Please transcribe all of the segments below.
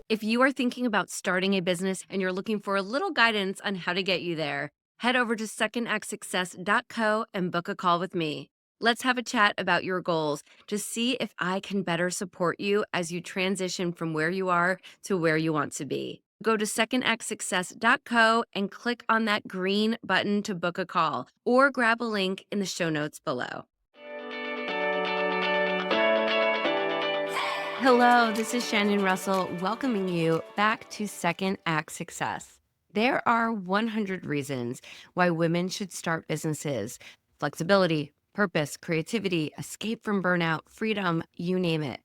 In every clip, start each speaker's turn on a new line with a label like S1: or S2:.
S1: If you are thinking about starting a business and you're looking for a little guidance on how to get you there, head over to secondactsuccess.co and book a call with me. Let's have a chat about your goals to see if I can better support you as you transition from where you are to where you want to be. Go to secondactsuccess.co and click on that green button to book a call or grab a link in the show notes below. Hello, this is Shannon Russell welcoming you back to Second Act Success. There are 100 reasons why women should start businesses: flexibility, purpose, creativity, escape from burnout, freedom, you name it.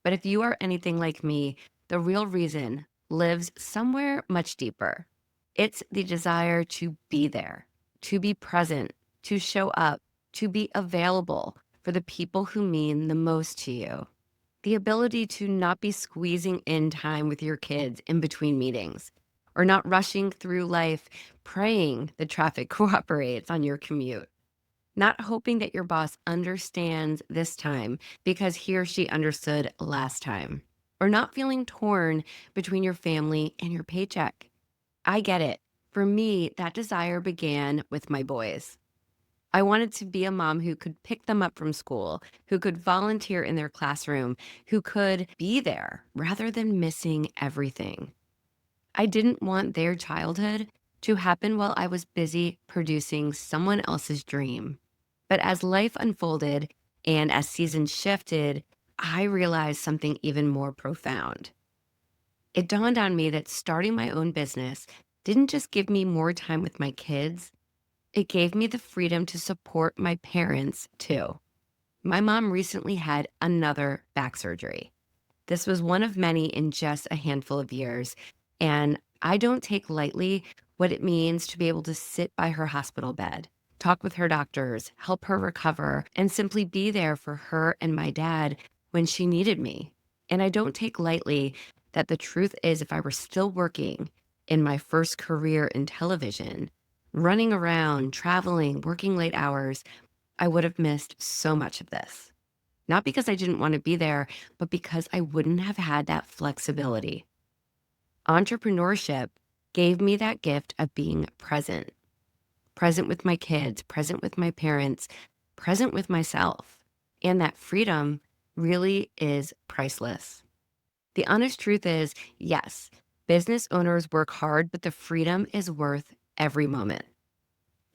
S1: But if you are anything like me, the real reason lives somewhere much deeper. It's the desire to be there, to be present, to show up, to be available for the people who mean the most to you. The ability to not be squeezing in time with your kids in between meetings, or not rushing through life praying the traffic cooperates on your commute, not hoping that your boss understands this time because he or she understood last time, or not feeling torn between your family and your paycheck. I get it. For me, that desire began with my boys. I wanted to be a mom who could pick them up from school, who could volunteer in their classroom, who could be there rather than missing everything. I didn't want their childhood to happen while I was busy producing someone else's dream. But as life unfolded and as seasons shifted, I realized something even more profound. It dawned on me that starting my own business didn't just give me more time with my kids, it gave me the freedom to support my parents too. My mom recently had another back surgery. This was one of many in just a handful of years. And I don't take lightly what it means to be able to sit by her hospital bed, talk with her doctors, help her recover, and simply be there for her and my dad when she needed me. And I don't take lightly that the truth is, if I were still working in my first career in television, running around, traveling, working late hours, I would have missed so much of this. Not because I didn't want to be there, but because I wouldn't have had that flexibility. Entrepreneurship gave me that gift of being present, present with my kids, present with my parents, present with myself. And that freedom really is priceless. The honest truth is, yes, business owners work hard, but the freedom is worth every moment.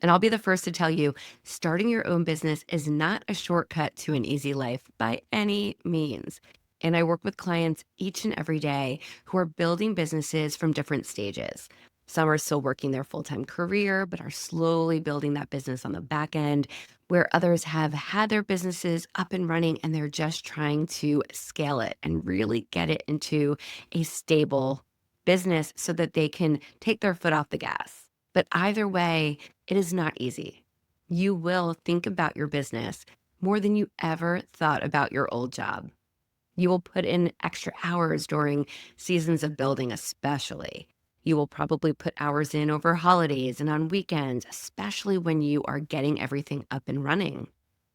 S1: And I'll be the first to tell you, starting your own business is not a shortcut to an easy life by any means. And I work with clients each and every day who are building businesses from different stages. Some are still working their full-time career, but are slowly building that business on the back end, where others have had their businesses up and running and they're just trying to scale it and really get it into a stable business so that they can take their foot off the gas. But either way, it is not easy. You will think about your business more than you ever thought about your old job. You will put in extra hours during seasons of building, especially. You will probably put hours in over holidays and on weekends, especially when you are getting everything up and running.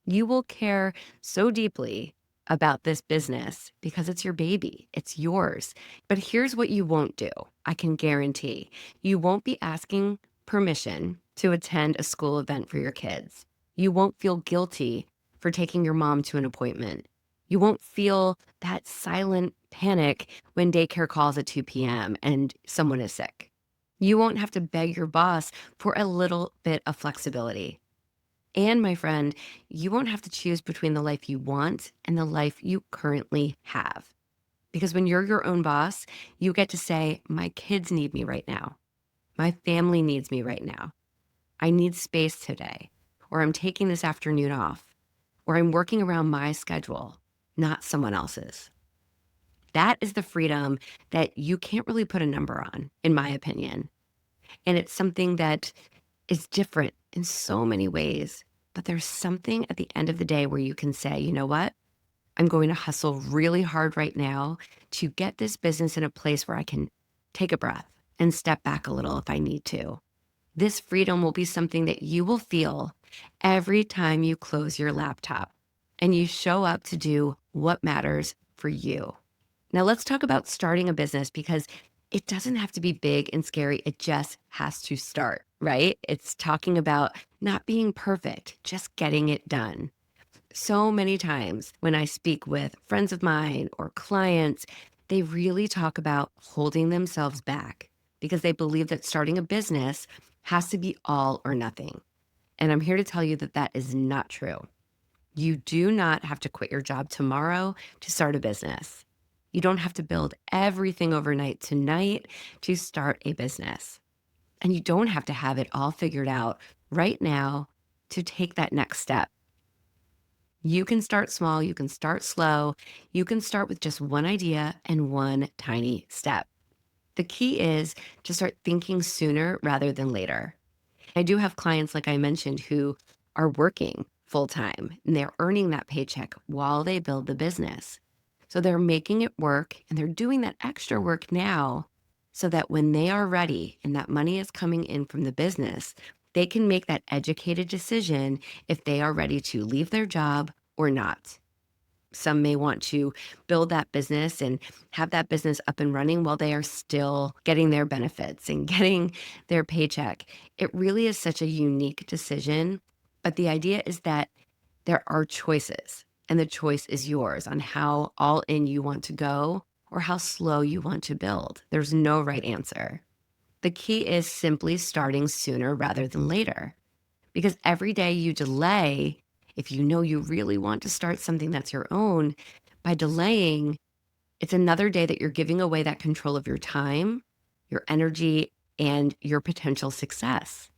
S1: You will care so deeply about this business because it's your baby, it's yours. But here's what you won't do. I can guarantee you won't be asking permission to attend a school event for your kids. You won't feel guilty for taking your mom to an appointment. You won't feel that silent panic when daycare calls at 2 p.m. and someone is sick. You won't have to beg your boss for a little bit of flexibility. And my friend, you won't have to choose between the life you want and the life you currently have. Because when you're your own boss, you get to say, my kids need me right now. My family needs me right now. I need space today, or I'm taking this afternoon off, or I'm working around my schedule, not someone else's. That is the freedom that you can't really put a number on, in my opinion. And it's something that is different in so many ways. But there's something at the end of the day where you can say, you know what? I'm going to hustle really hard right now to get this business in a place where I can take a breath and step back a little if I need to. This freedom will be something that you will feel every time you close your laptop and you show up to do what matters for you. Now, let's talk about starting a business because it doesn't have to be big and scary. It just has to start, right? It's talking about not being perfect, just getting it done. So many times when I speak with friends of mine or clients, they really talk about holding themselves back because they believe that starting a business has to be all or nothing. And I'm here to tell you that that is not true. You do not have to quit your job tomorrow to start a business. You don't have to build everything overnight tonight to start a business. And you don't have to have it all figured out right now to take that next step. You can start small, you can start slow, you can start with just one idea and one tiny step. The key is to start thinking sooner rather than later. I do have clients, like I mentioned, who are working full time and they're earning that paycheck while they build the business. So they're making it work and they're doing that extra work now so that when they are ready and that money is coming in from the business, they can make that educated decision if they are ready to leave their job or not. Some may want to build that business and have that business up and running while they are still getting their benefits and getting their paycheck. It really is such a unique decision. But the idea is that there are choices, and the choice is yours on how all in you want to go or how slow you want to build. There's no right answer. The key is simply starting sooner rather than later. Because every day you delay, if you know you really want to start something that's your own, by delaying, it's another day that you're giving away that control of your time, your energy, and your potential success.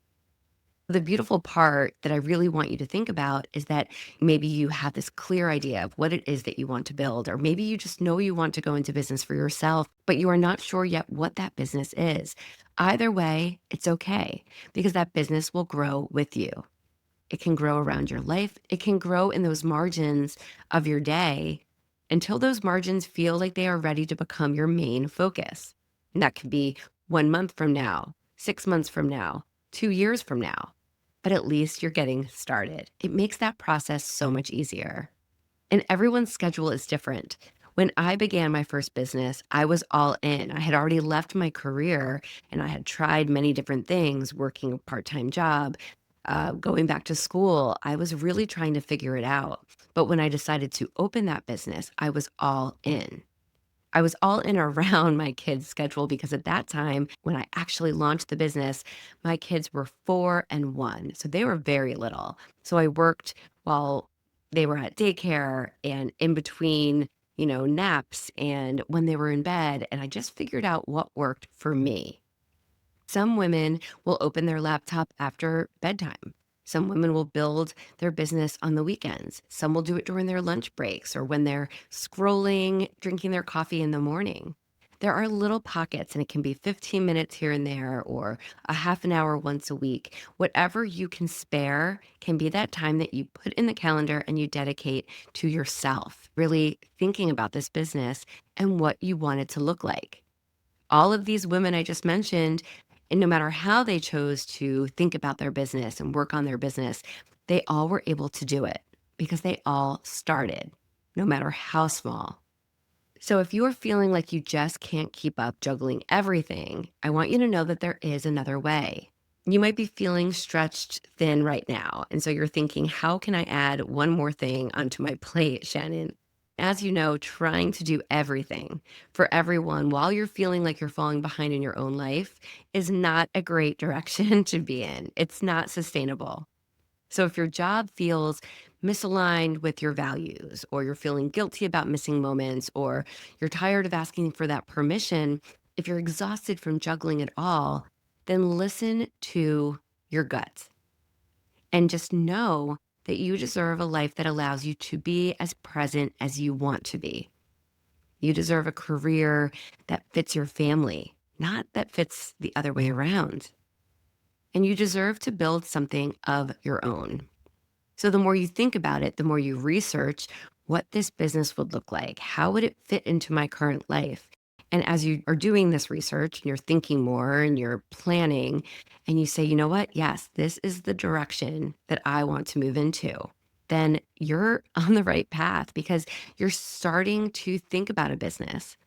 S1: The beautiful part that I really want you to think about is that maybe you have this clear idea of what it is that you want to build, or maybe you just know you want to go into business for yourself, but you are not sure yet what that business is. Either way, it's okay because that business will grow with you. It can grow around your life. It can grow in those margins of your day until those margins feel like they are ready to become your main focus. And that could be 1 month from now, 6 months from now, 2 years from now. But at least you're getting started. It makes that process so much easier. And everyone's schedule is different. When I began my first business, I was all in. I had already left my career and I had tried many different things, working a part time job, going back to school. I was really trying to figure it out. But when I decided to open that business, I was all in. I was all in around my kids' schedule because at that time, when I actually launched the business, my kids were 4 and 1. So they were very little. So I worked while they were at daycare and in between, naps and when they were in bed. And I just figured out what worked for me. Some women will open their laptop after bedtime. Some women will build their business on the weekends. Some will do it during their lunch breaks or when they're scrolling, drinking their coffee in the morning. There are little pockets, and it can be 15 minutes here and there or a half an hour once a week. Whatever you can spare can be that time that you put in the calendar and you dedicate to yourself, really thinking about this business and what you want it to look like. All of these women I just mentioned, and no matter how they chose to think about their business and work on their business, they all were able to do it because they all started, no matter how small. So if you're feeling like you just can't keep up juggling everything, I want you to know that there is another way. You might be feeling stretched thin right now. And so you're thinking, how can I add one more thing onto my plate, Shannon? As you know, trying to do everything for everyone while you're feeling like you're falling behind in your own life is not a great direction to be in. It's not sustainable. So if your job feels misaligned with your values, or you're feeling guilty about missing moments, or you're tired of asking for that permission, if you're exhausted from juggling it all, then listen to your gut and just know that you deserve a life that allows you to be as present as you want to be. You deserve a career that fits your family, not that fits the other way around. And you deserve to build something of your own. So the more you think about it, the more you research what this business would look like. How would it fit into my current life? And as you are doing this research and you're thinking more and you're planning and you say, you know what? Yes, this is the direction that I want to move into. Then you're on the right path because you're starting to think about a business.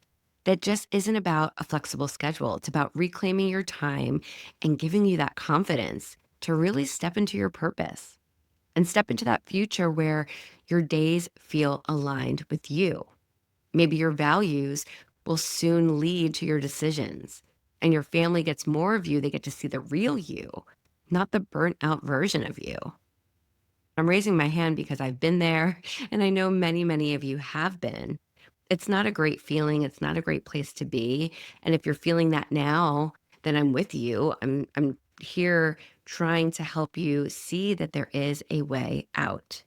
S1: that just isn't about a flexible schedule. It's about reclaiming your time and giving you that confidence to really step into your purpose and step into that future where your days feel aligned with you. Maybe your values will soon lead to your decisions, and your family gets more of you. They get to see the real you, not the burnt out version of you. I'm raising my hand because I've been there, and I know many, many of you have been. It's not a great feeling. It's not a great place to be. And if you're feeling that now, then I'm with you. I'm here trying to help you see that there is a way out.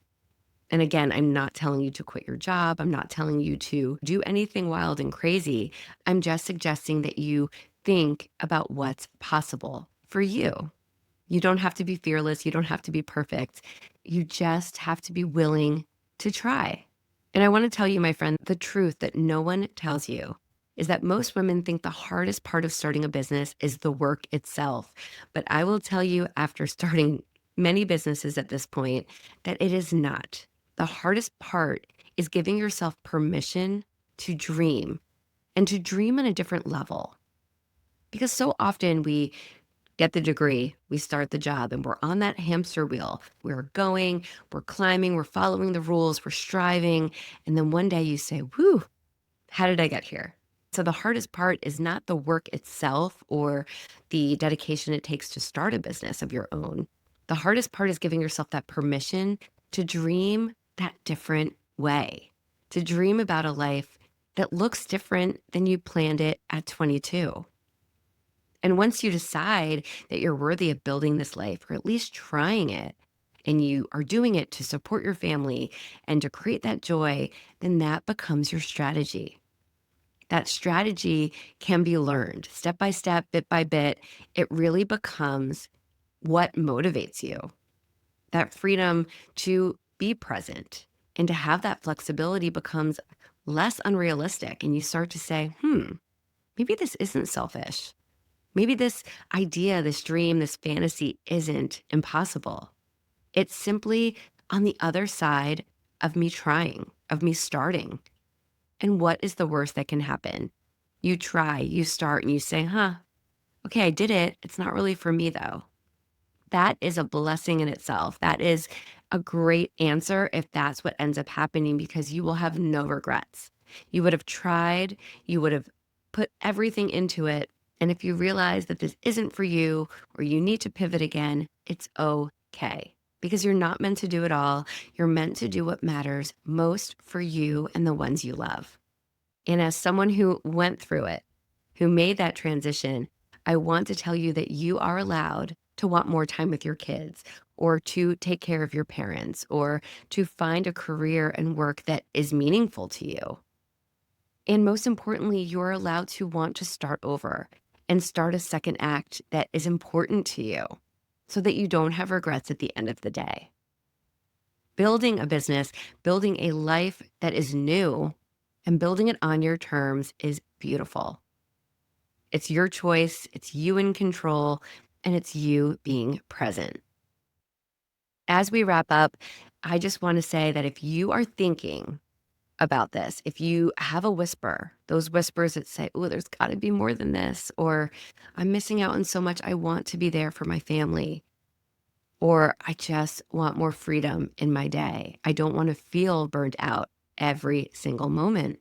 S1: And again, I'm not telling you to quit your job. I'm not telling you to do anything wild and crazy. I'm just suggesting that you think about what's possible for you. You don't have to be fearless. You don't have to be perfect. You just have to be willing to try. And I want to tell you, my friend, the truth that no one tells you is that most women think the hardest part of starting a business is the work itself. But I will tell you, after starting many businesses at this point, that it is not. The hardest part is giving yourself permission to dream and to dream on a different level. Because so often we get the degree, we start the job, and we're on that hamster wheel. We're going, we're climbing, we're following the rules, we're striving. And then one day you say, whew, how did I get here? So the hardest part is not the work itself or the dedication it takes to start a business of your own. The hardest part is giving yourself that permission to dream that different way, to dream about a life that looks different than you planned it at 22. And once you decide that you're worthy of building this life, or at least trying it, and you are doing it to support your family and to create that joy, then that becomes your strategy. That strategy can be learned step by step, bit by bit. It really becomes what motivates you. That freedom to be present and to have that flexibility becomes less unrealistic. And you start to say, maybe this isn't selfish. Maybe this idea, this dream, this fantasy isn't impossible. It's simply on the other side of me trying, of me starting. And what is the worst that can happen? You try, you start, and you say, okay, I did it. It's not really for me, though. That is a blessing in itself. That is a great answer if that's what ends up happening, because you will have no regrets. You would have tried, you would have put everything into it. And if you realize that this isn't for you or you need to pivot again, it's okay, because you're not meant to do it all. You're meant to do what matters most for you and the ones you love. And as someone who went through it, who made that transition, I want to tell you that you are allowed to want more time with your kids, or to take care of your parents, or to find a career and work that is meaningful to you. And most importantly, you're allowed to want to start over and start a second act that is important to you, so that you don't have regrets at the end of the day. Building a business, building a life that is new, and building it on your terms is beautiful. It's your choice, it's you in control, and it's you being present. As we wrap up, I just want to say that if you are thinking about this, if you have a whisper, those whispers that say, oh, there's got to be more than this, or I'm missing out on so much, I want to be there for my family, or I just want more freedom in my day. I don't want to feel burnt out every single moment.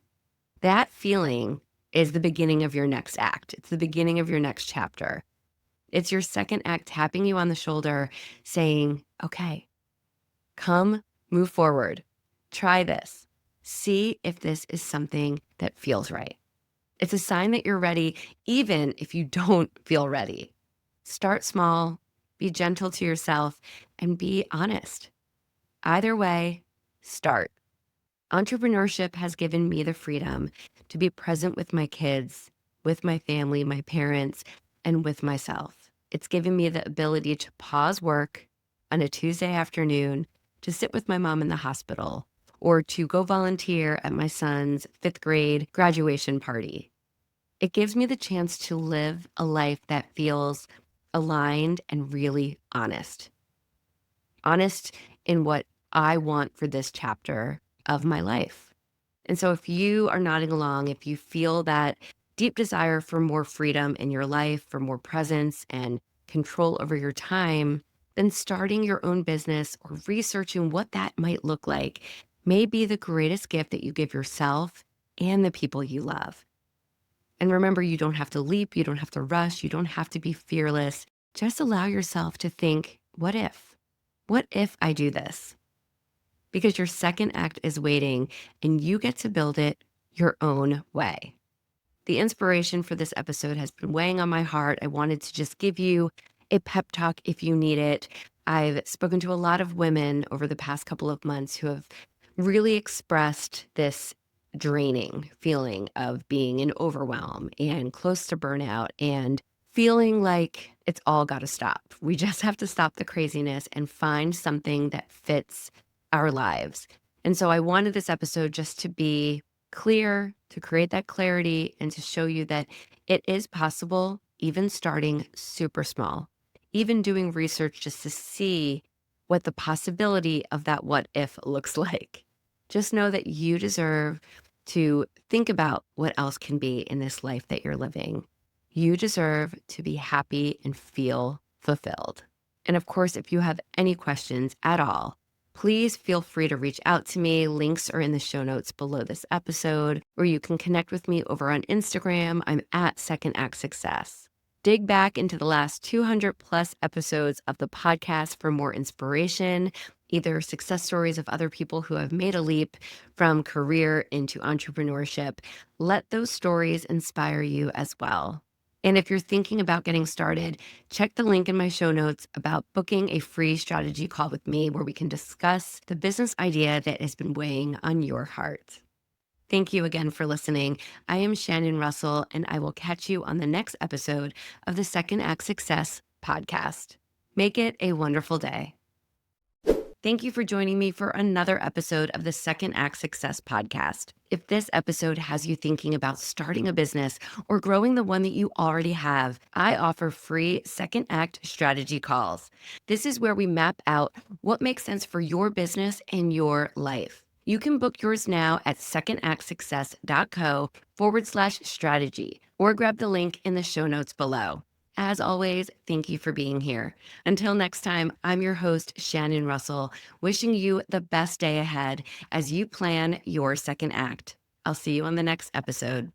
S1: That feeling is the beginning of your next act. It's the beginning of your next chapter. It's your second act tapping you on the shoulder saying, okay, come, move forward, try this, see if this is something that feels right. It's a sign that you're ready, even if you don't feel ready. Start small, be gentle to yourself, and be honest. Either way, start. Entrepreneurship has given me the freedom to be present with my kids, with my family, my parents, and with myself. It's given me the ability to pause work on a Tuesday afternoon to sit with my mom in the hospital, or to go volunteer at my son's fifth grade graduation party. It gives me the chance to live a life that feels aligned and really honest. Honest in what I want for this chapter of my life. And so if you are nodding along, if you feel that deep desire for more freedom in your life, for more presence and control over your time, then starting your own business or researching what that might look like may be the greatest gift that you give yourself and the people you love. And remember, you don't have to leap, you don't have to rush, you don't have to be fearless. Just allow yourself to think, what if? What if I do this? Because your second act is waiting and you get to build it your own way. The inspiration for this episode has been weighing on my heart. I wanted to just give you a pep talk if you need it. I've spoken to a lot of women over the past couple of months who have really expressed this draining feeling of being in overwhelm and close to burnout and feeling like it's all got to stop. We just have to stop the craziness and find something that fits our lives. And so I wanted this episode just to be clear, to create that clarity, and to show you that it is possible, even starting super small, even doing research just to see what the possibility of that what if looks like. Just know that you deserve to think about what else can be in this life that you're living. You deserve to be happy and feel fulfilled. And of course, if you have any questions at all, please feel free to reach out to me. Links are in the show notes below this episode, or you can connect with me over on Instagram. I'm at Second Act Success. Dig back into the last 200 plus episodes of the podcast for more inspiration, either success stories of other people who have made a leap from career into entrepreneurship. Let those stories inspire you as well. And if you're thinking about getting started, check the link in my show notes about booking a free strategy call with me where we can discuss the business idea that has been weighing on your heart. Thank you again for listening. I am Shannon Russell, and I will catch you on the next episode of the Second Act Success podcast. Make it a wonderful day. Thank you for joining me for another episode of the Second Act Success podcast. If this episode has you thinking about starting a business or growing the one that you already have, I offer free Second Act strategy calls. This is where we map out what makes sense for your business and your life. You can book yours now at secondactsuccess.co/strategy or grab the link in the show notes below. As always, thank you for being here. Until next time, I'm your host, Shannon Russell, wishing you the best day ahead as you plan your second act. I'll see you on the next episode.